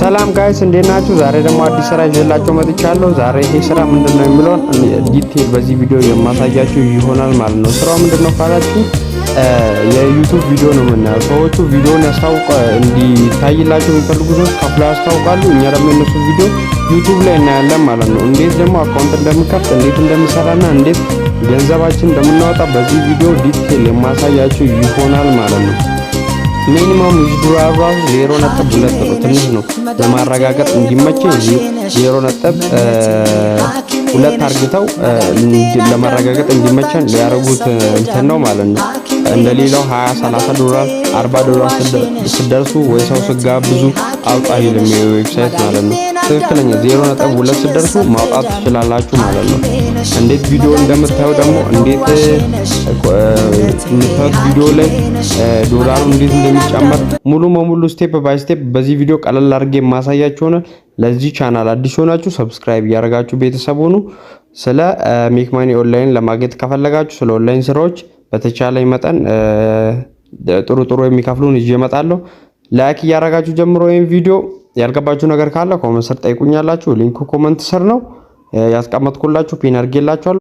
ሰላም ጋይስ እንዴት ናችሁ? ዛሬ ደግሞ አዲስ ስራ ይዤላችሁ መጥቻለሁ። ዛሬ ይሄ ስራ ምንድነው የሚለውን ዲቴል በዚህ ቪዲዮ የማሳያችሁ ይሆናል ማለት ነው። ስራው ምንድነው ካላችሁ የዩቲዩብ ቪዲዮ ነው የምናየው። ሰዎቹ ቪዲዮን እንዲታይላቸው የሚፈልጉ ሰዎች ከፍለው ያስታውቃሉ። እኛ ደግሞ የነሱ ቪዲዮ ዩቲዩብ ላይ እናያለን ማለት ነው። እንዴት ደግሞ አካውንት እንደምከፍት እንዴት እንደምሰራና እንዴት ገንዘባችን እንደምናወጣ በዚህ ቪዲዮ ዲቴል የማሳያችሁ ይሆናል ማለት ነው። ሚኒመም ዊዝድሮዋል ራሱ 0.2 ነው፣ ትንሽ ነው። ለማረጋገጥ እንዲመቸኝ 0.2 አርግተው ለማረጋገጥ እንዲመቸን ሊያረጉት እንትን ነው ማለት ነው። እንደሌላው 20 30 ዶላር 40 ዶላር ስደርሱ ወይ ሰው ስጋብዙ አውጣ ይልም የዌብሳይት ማለት ነው። ትክክለኛ 0.2 ስደርሱ ማውጣት ትችላላችሁ ማለት ነው። እንዴት ቪዲዮ እንደምታዩ ደግሞ እንዴት የምታዩት ቪዲዮ ላይ ዶላሩ እንዴት እንደሚጨመር ሙሉ በሙሉ ስቴፕ ባይ ስቴፕ በዚህ ቪዲዮ ቀለል አድርጌ ማሳያችሁ ነው። ለዚህ ቻናል አዲስ ሆናችሁ ሰብስክራይብ ያደርጋችሁ ቤተሰብ ሁኑ። ስለ ሜክ ማኒ ኦንላይን ለማግኘት ከፈለጋችሁ ስለ ኦንላይን ስራዎች በተቻለኝ መጠን ጥሩ ጥሩ የሚከፍሉን ይዤ እመጣለሁ። ላይክ ያደርጋችሁ ጀምሮ ይሄን ቪዲዮ ያልገባችሁ ነገር ካለ ኮሜንት ስር ጠይቁኛላችሁ። ሊንኩ ኮሜንት ስር ነው ያስቀመጥኩላችሁ፣ ፒን አድርጌላችኋለሁ።